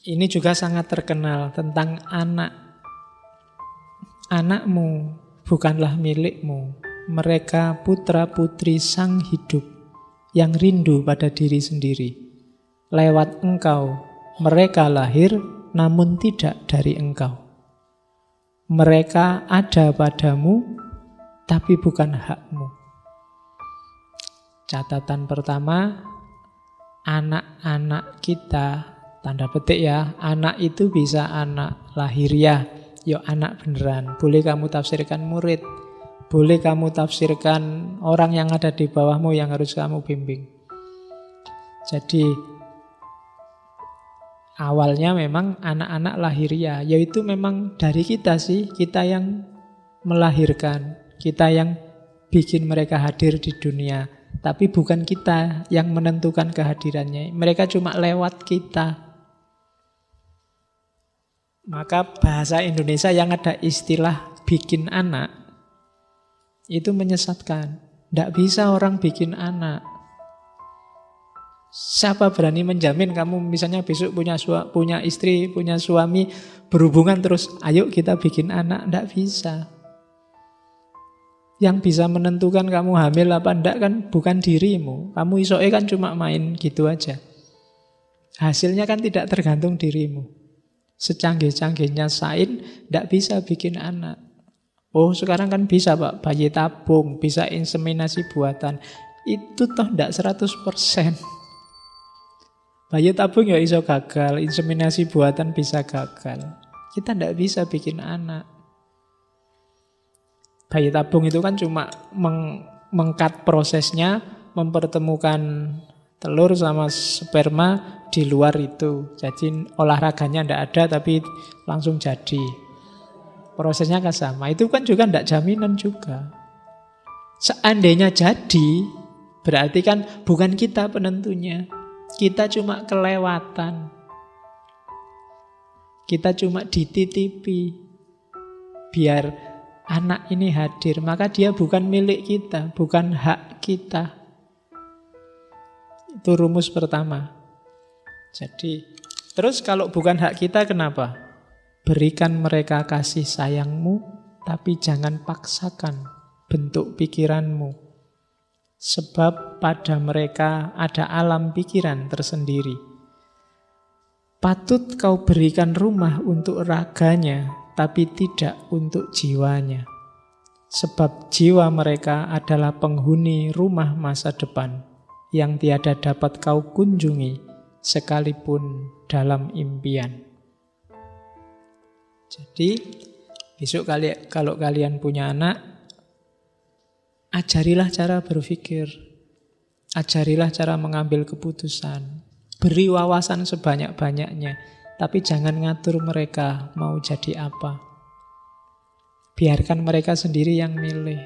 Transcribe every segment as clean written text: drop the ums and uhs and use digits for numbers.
Ini juga sangat terkenal tentang anak. Anakmu bukanlah milikmu. Mereka putra-putri sang hidup yang rindu pada diri sendiri. Lewat engkau, mereka lahir namun tidak dari engkau. Mereka ada padamu, tapi bukan hakmu. Catatan pertama, anak-anak kita, tanda petik ya, anak itu bisa anak lahiriah, ya anak beneran. Boleh kamu tafsirkan murid, boleh kamu tafsirkan orang yang ada di bawahmu yang harus kamu bimbing. Jadi awalnya memang anak-anak lahiriah, yaitu memang dari kita sih, kita yang melahirkan, kita yang bikin mereka hadir di dunia. Tapi bukan kita yang menentukan kehadirannya. Mereka cuma lewat kita. Maka bahasa Indonesia yang ada istilah bikin anak itu menyesatkan. Tidak bisa orang bikin anak. Siapa berani menjamin kamu misalnya besok punya istri, punya suami, berhubungan terus, ayo kita bikin anak. Tidak bisa. Yang bisa menentukan kamu hamil apa enggak kan bukan dirimu. Kamu isoke kan cuma main gitu aja. Hasilnya kan tidak tergantung dirimu. Secanggih-canggihnya sains enggak bisa bikin anak. Oh sekarang kan bisa Pak, bayi tabung, bisa inseminasi buatan. Itu toh enggak 100%. Bayi tabung ya iso gagal, inseminasi buatan bisa gagal. Kita enggak bisa bikin anak. Bayi tabung itu kan cuma mengkat prosesnya, mempertemukan telur sama sperma di luar itu. Jadi olahraganya tidak ada tapi langsung jadi. Prosesnya kan sama. Itu kan juga tidak jaminan juga. Seandainya jadi, berarti kan bukan kita penentunya. Kita cuma kelewatan. Kita cuma dititipi. Biar anak ini hadir, maka dia bukan milik kita, bukan hak kita. Itu rumus pertama. Jadi, terus kalau bukan hak kita, kenapa? Berikan mereka kasih sayangmu, tapi jangan paksakan bentuk pikiranmu. Sebab pada mereka ada alam pikiran tersendiri. Patut kau berikan rumah untuk raganya, tapi tidak untuk jiwanya. Sebab jiwa mereka adalah penghuni rumah masa depan yang tiada dapat kau kunjungi sekalipun dalam impian. Jadi besok kalau kalian punya anak, ajarilah cara berpikir, ajarilah cara mengambil keputusan, beri wawasan sebanyak-banyaknya. Tapi jangan ngatur mereka mau jadi apa. Biarkan mereka sendiri yang milih.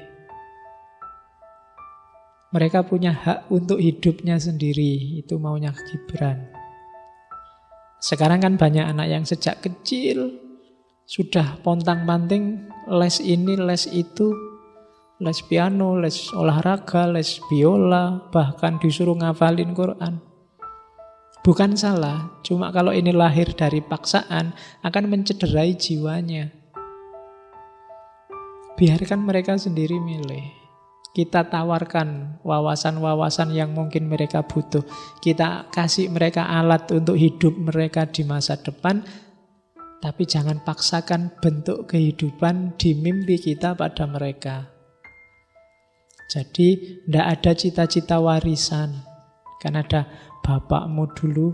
Mereka punya hak untuk hidupnya sendiri. Itu maunya Gibran. Sekarang kan banyak anak yang sejak kecil sudah pontang-panting les ini, les itu, les piano, les olahraga, les biola, bahkan disuruh ngafalin Quran. Bukan salah, cuma kalau ini lahir dari paksaan akan mencederai jiwanya. Biarkan mereka sendiri milih. Kita tawarkan wawasan-wawasan yang mungkin mereka butuh. Kita kasih mereka alat untuk hidup mereka di masa depan. Tapi jangan paksakan bentuk kehidupan di mimpi kita pada mereka. Jadi tidak ada cita-cita warisan. Kan ada bapakmu dulu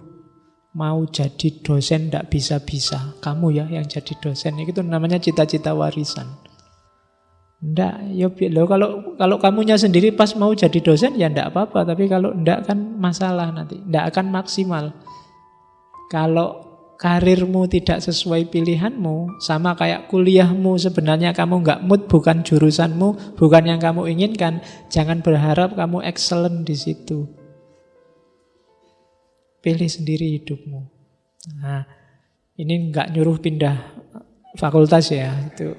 mau jadi dosen tidak bisa-bisa. Kamu ya yang jadi dosen. Itu namanya cita-cita warisan. Enggak, ya kalau kamunya sendiri pas mau jadi dosen ya enggak apa-apa. Tapi kalau enggak kan masalah nanti. Enggak akan maksimal. Kalau karirmu tidak sesuai pilihanmu, sama kayak kuliahmu sebenarnya kamu enggak mood, bukan jurusanmu, bukan yang kamu inginkan, jangan berharap kamu excellent di situ. Pilih sendiri hidupmu. Nah, ini enggak nyuruh pindah fakultas ya, itu.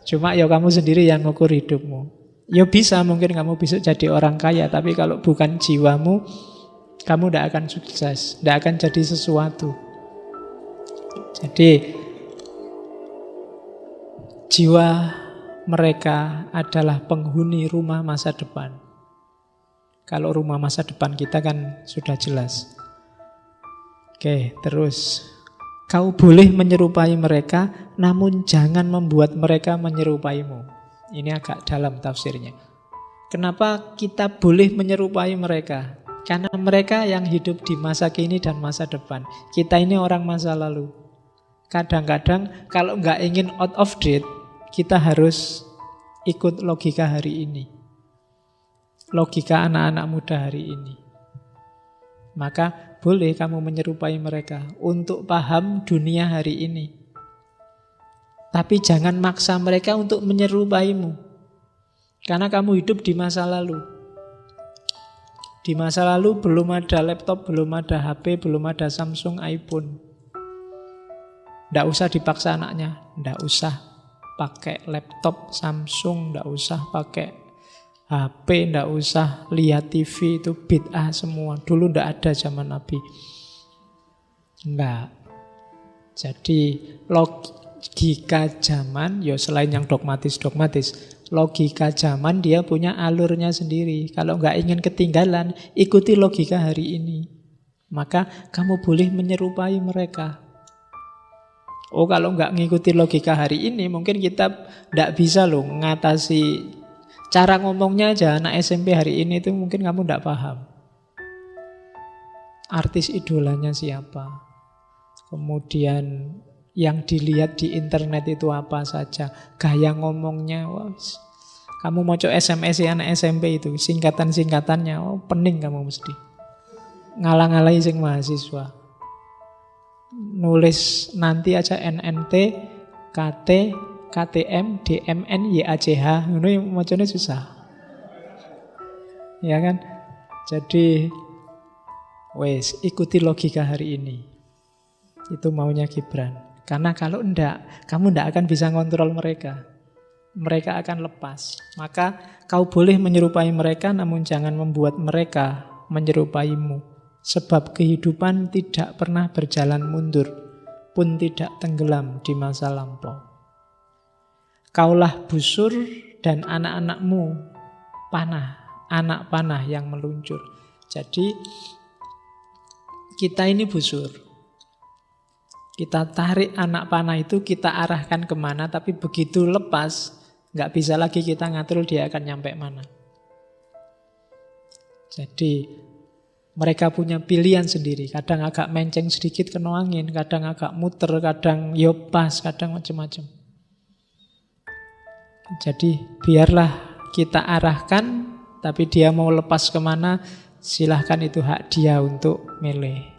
Cuma ya kamu sendiri yang ngukur hidupmu. Ya bisa mungkin kamu bisa jadi orang kaya, tapi kalau bukan jiwamu, kamu tidak akan sukses, tidak akan jadi sesuatu. Jadi jiwa mereka adalah penghuni rumah masa depan. Kalau rumah masa depan kita kan sudah jelas. Oke, terus kau boleh menyerupai mereka, namun jangan membuat mereka menyerupaimu. Ini agak dalam tafsirnya. Kenapa kita boleh menyerupai mereka? Karena mereka yang hidup di masa kini dan masa depan. Kita ini orang masa lalu. Kadang-kadang kalau nggak ingin out of date, kita harus ikut logika hari ini. Logika anak-anak muda hari ini. Maka boleh kamu menyerupai mereka untuk paham dunia hari ini. Tapi jangan maksa mereka untuk menyerupaimu. Karena kamu hidup di masa lalu. Di masa lalu belum ada laptop, belum ada HP, belum ada Samsung, iPhone. Tidak usah dipaksa anaknya. Tidak usah pakai laptop Samsung, tidak usah pakai HP, tidak usah lihat TV, itu bid'ah semua. Dulu tidak ada zaman Nabi. Enggak. Jadi logika zaman, ya selain yang dogmatis, logika zaman dia punya alurnya sendiri. Kalau nggak ingin ketinggalan, ikuti logika hari ini. Maka kamu boleh menyerupai mereka. Oh, kalau nggak ngikuti logika hari ini, mungkin kita nggak bisa loh ngatasi. Cara ngomongnya aja anak SMP hari ini itu mungkin kamu nggak paham. Artis idolanya siapa? Kemudian yang dilihat di internet itu apa saja, gaya ngomongnya, wah, kamu mau coba SMS ya anak SMP itu, singkatan-singkatannya, oh pening kamu mesti. Ngalang-ngalai sing mahasiswa. Nulis nanti aja NNT, KT, KTM, DMN, YACH, ini macamnya susah. Ya kan? Jadi, wes ikuti logika hari ini. Itu maunya Gibran. Karena kalau enggak, kamu enggak akan bisa ngontrol mereka. Mereka akan lepas. Maka kau boleh menyerupai mereka, namun jangan membuat mereka menyerupaimu. Sebab kehidupan tidak pernah berjalan mundur, pun tidak tenggelam di masa lampau. Kaulah busur dan anak-anakmu panah, anak panah yang meluncur. Jadi kita ini busur. Kita tarik anak panah itu, kita arahkan kemana, tapi begitu lepas, nggak bisa lagi kita ngatur dia akan nyampe mana. Jadi mereka punya pilihan sendiri. Kadang agak menceng sedikit kena angin, kadang agak muter, kadang yopas, kadang macam-macam. Jadi biarlah kita arahkan, tapi dia mau lepas kemana, silahkan, itu hak dia untuk milih.